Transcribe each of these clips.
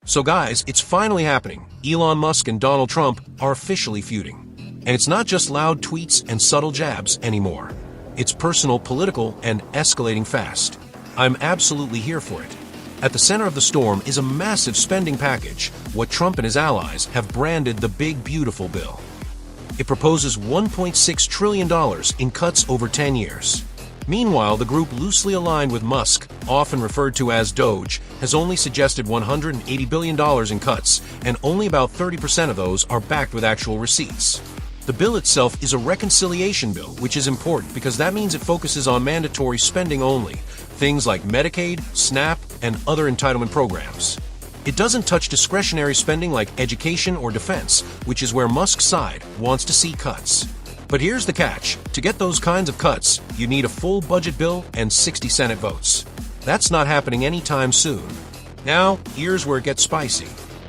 So guys, it's finally happening. Elon Musk and Donald Trump are officially feuding. And it's not just loud tweets and subtle jabs anymore. It's personal, political, and escalating fast. I'm absolutely here for it. At the center of the storm is a massive spending package, what Trump and his allies have branded the Big Beautiful Bill. It proposes $1.6 trillion in cuts over 10 years. Meanwhile, the group loosely aligned with Musk, often referred to as Doge, has only suggested $180 billion in cuts, and only about 30% of those are backed with actual receipts. The bill itself is a reconciliation bill, which is important because that means it focuses on mandatory spending only, things like Medicaid, SNAP, and other entitlement programs. It doesn't touch discretionary spending like education or defense, which is where Musk's side wants to see cuts. But here's the catch. To get those kinds of cuts, you need a full budget bill and 60 Senate votes. That's not happening anytime soon. Now, here's where it gets spicy.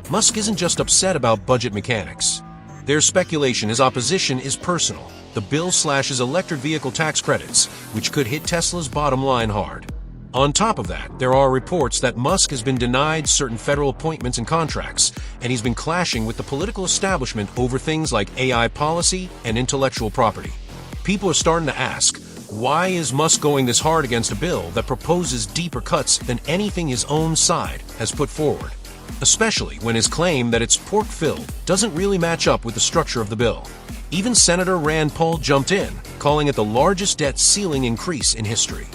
Musk isn't just upset about budget mechanics. There's speculation his opposition is personal. The bill slashes electric vehicle tax credits, which could hit Tesla's bottom line hard. On top of that, there are reports that Musk has been denied certain federal appointments and contracts, and he's been clashing with the political establishment over things like AI policy and intellectual property. People are starting to ask, why is Musk going this hard against a bill that proposes deeper cuts than anything his own side has put forward? Especially when his claim that it's pork-filled doesn't really match up with the structure of the bill. Even Senator Rand Paul jumped in, calling it the largest debt ceiling increase in history.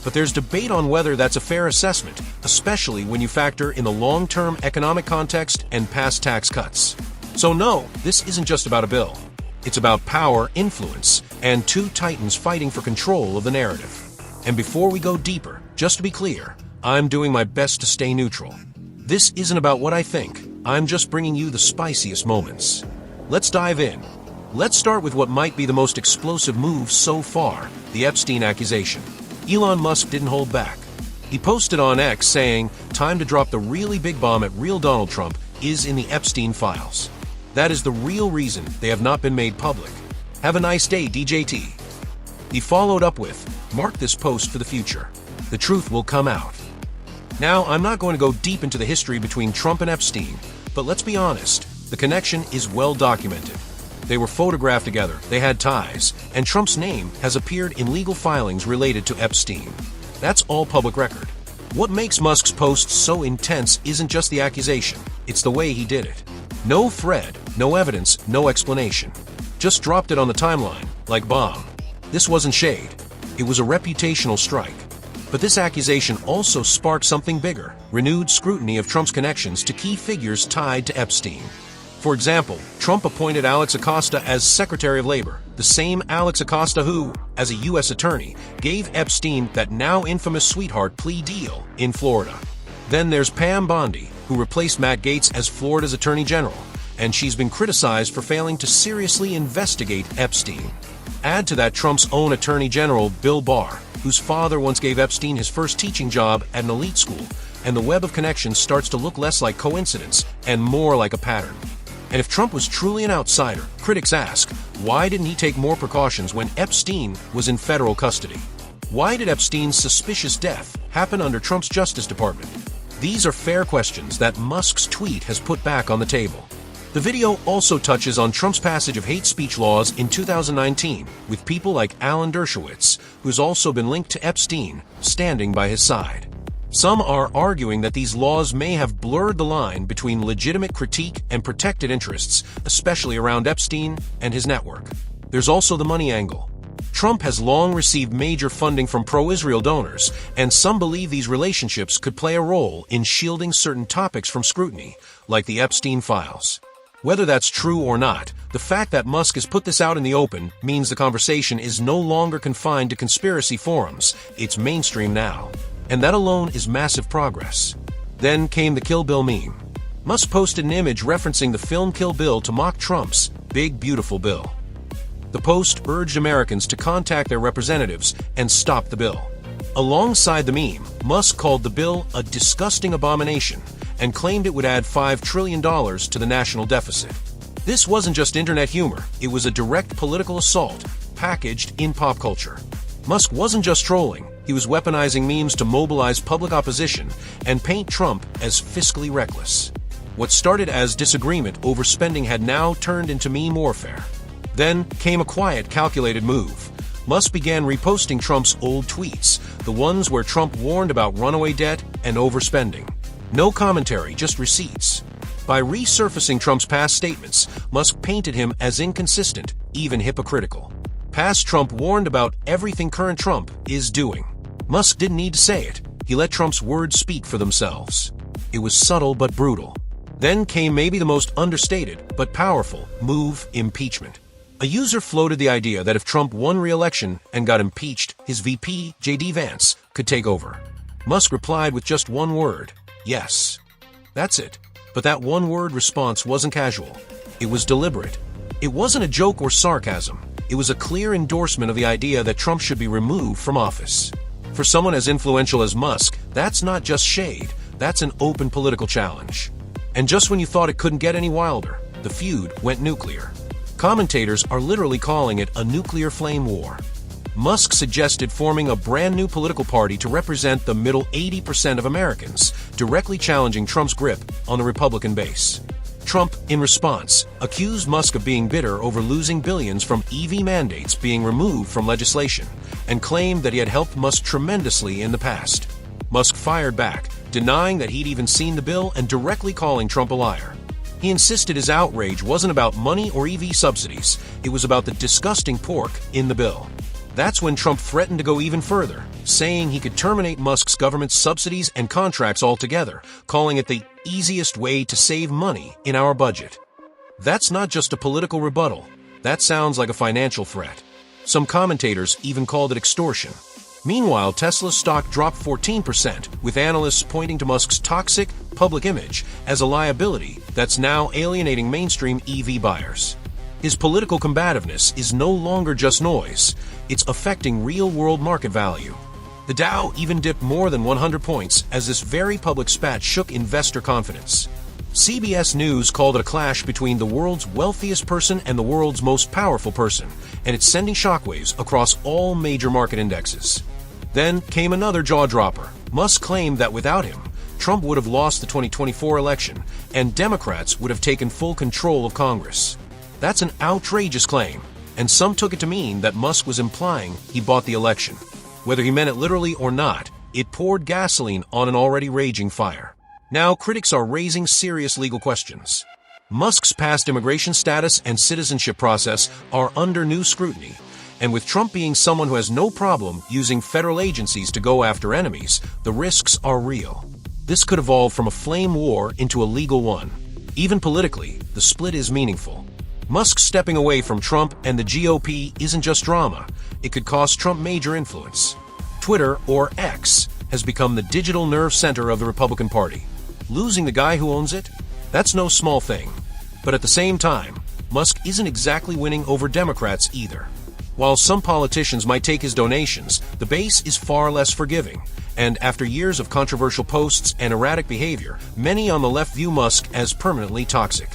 But there's debate on whether that's a fair assessment, especially when you factor in the long-term economic context and past tax cuts. So no, this isn't just about a bill. It's about power, influence, and two titans fighting for control of the narrative. And before we go deeper, just to be clear, I'm doing my best to stay neutral. This isn't about what I think. I'm just bringing you the spiciest moments. Let's dive in. Let's start with what might be the most explosive move so far, the Epstein accusation. Elon Musk didn't hold back. He posted on X saying, "Time to drop the really big bomb at real Donald Trump is in the Epstein files. That is the real reason they have not been made public. Have a nice day, DJT." He followed up with, "Mark this post for the future. The truth will come out." Now, I'm not going to go deep into the history between Trump and Epstein, but let's be honest, the connection is well documented. They were photographed together, they had ties, and Trump's name has appeared in legal filings related to Epstein. That's all public record. What makes Musk's post so intense isn't just the accusation, it's the way he did it. No thread, no evidence, no explanation. Just dropped it on the timeline, like bomb. This wasn't shade. It was a reputational strike. But this accusation also sparked something bigger, renewed scrutiny of Trump's connections to key figures tied to Epstein. For example, Trump appointed Alex Acosta as Secretary of Labor, the same Alex Acosta who, as a U.S. attorney, gave Epstein that now infamous sweetheart plea deal in Florida. Then there's Pam Bondi, who replaced Matt Gaetz as Florida's Attorney General, and she's been criticized for failing to seriously investigate Epstein. Add to that Trump's own Attorney General, Bill Barr, whose father once gave Epstein his first teaching job at an elite school, and the web of connections starts to look less like coincidence and more like a pattern. And if Trump was truly an outsider, critics ask, why didn't he take more precautions when Epstein was in federal custody? Why did Epstein's suspicious death happen under Trump's Justice Department? These are fair questions that Musk's tweet has put back on the table. The video also touches on Trump's passage of hate speech laws in 2019, with people like Alan Dershowitz, who's also been linked to Epstein, standing by his side. Some are arguing that these laws may have blurred the line between legitimate critique and protected interests, especially around Epstein and his network. There's also the money angle. Trump has long received major funding from pro-Israel donors, and some believe these relationships could play a role in shielding certain topics from scrutiny, like the Epstein files. Whether that's true or not, the fact that Musk has put this out in the open means the conversation is no longer confined to conspiracy forums, it's mainstream now. And that alone is massive progress. Then came the Kill Bill meme. Musk posted an image referencing the film Kill Bill to mock Trump's Big Beautiful Bill. The post urged Americans to contact their representatives and stop the bill. Alongside the meme, Musk called the bill a disgusting abomination and claimed it would add $5 trillion to the national deficit. This wasn't just internet humor, it was a direct political assault packaged in pop culture. Musk wasn't just trolling, he was weaponizing memes to mobilize public opposition and paint Trump as fiscally reckless. What started as disagreement over spending had now turned into meme warfare. Then came a quiet, calculated move. Musk began reposting Trump's old tweets, the ones where Trump warned about runaway debt and overspending. No commentary, just receipts. By resurfacing Trump's past statements, Musk painted him as inconsistent, even hypocritical. Past Trump warned about everything current Trump is doing. Musk didn't need to say it. He let Trump's words speak for themselves. It was subtle but brutal. Then came maybe the most understated but powerful move: impeachment. A user floated the idea that if Trump won re-election and got impeached, his VP, J.D. Vance, could take over. Musk replied with just one word: yes. That's it. But that one-word response wasn't casual. It was deliberate. It wasn't a joke or sarcasm. It was a clear endorsement of the idea that Trump should be removed from office. For someone as influential as Musk, that's not just shade. That's an open political challenge. And just when you thought it couldn't get any wilder, the feud went nuclear. Commentators are literally calling it a nuclear flame war. Musk suggested forming a brand new political party to represent the middle 80% of Americans, directly challenging Trump's grip on the Republican base. Trump, in response, accused Musk of being bitter over losing billions from EV mandates being removed from legislation, and claimed that he had helped Musk tremendously in the past. Musk fired back, denying that he'd even seen the bill and directly calling Trump a liar. He insisted his outrage wasn't about money or EV subsidies, it was about the disgusting pork in the bill. That's when Trump threatened to go even further, saying he could terminate Musk's government subsidies and contracts altogether, calling it the easiest way to save money in our budget. That's not just a political rebuttal. That sounds like a financial threat. Some commentators even called it extortion. Meanwhile, Tesla's stock dropped 14%, with analysts pointing to Musk's toxic public image as a liability that's now alienating mainstream EV buyers. His political combativeness is no longer just noise. It's affecting real-world market value. The Dow even dipped more than 100 points as this very public spat shook investor confidence. CBS News called it a clash between the world's wealthiest person and the world's most powerful person, and it's sending shockwaves across all major market indexes. Then came another jaw-dropper. Musk claimed that without him, Trump would have lost the 2024 election, and Democrats would have taken full control of Congress. That's an outrageous claim, and some took it to mean that Musk was implying he bought the election. Whether he meant it literally or not, it poured gasoline on an already raging fire. Now critics are raising serious legal questions. Musk's past immigration status and citizenship process are under new scrutiny, and with Trump being someone who has no problem using federal agencies to go after enemies, the risks are real. This could evolve from a flame war into a legal one. Even politically, the split is meaningful. Musk stepping away from Trump and the GOP isn't just drama. It could cost Trump major influence. Twitter, or X, has become the digital nerve center of the Republican Party. Losing the guy who owns it? That's no small thing. But at the same time, Musk isn't exactly winning over Democrats either. While some politicians might take his donations, the base is far less forgiving. And after years of controversial posts and erratic behavior, many on the left view Musk as permanently toxic.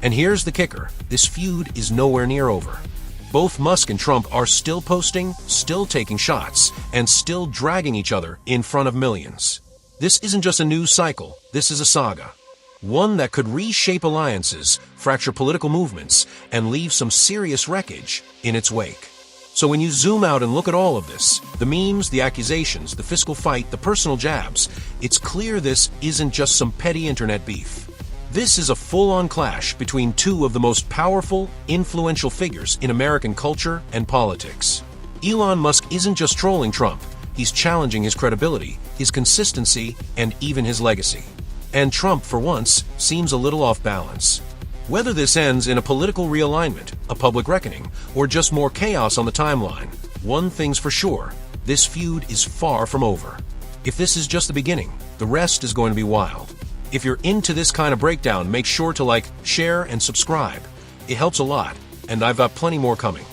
And here's the kicker, this feud is nowhere near over. Both Musk and Trump are still posting, still taking shots, and still dragging each other in front of millions. This isn't just a news cycle, this is a saga. One that could reshape alliances, fracture political movements, and leave some serious wreckage in its wake. So when you zoom out and look at all of this, the memes, the accusations, the fiscal fight, the personal jabs, it's clear this isn't just some petty internet beef. This is a full-on clash between two of the most powerful, influential figures in American culture and politics. Elon Musk isn't just trolling Trump, he's challenging his credibility, his consistency, and even his legacy. And Trump, for once, seems a little off balance. Whether this ends in a political realignment, a public reckoning, or just more chaos on the timeline, one thing's for sure, this feud is far from over. If this is just the beginning, the rest is going to be wild. If you're into this kind of breakdown, make sure to like, share, and subscribe. It helps a lot, and I've got plenty more coming.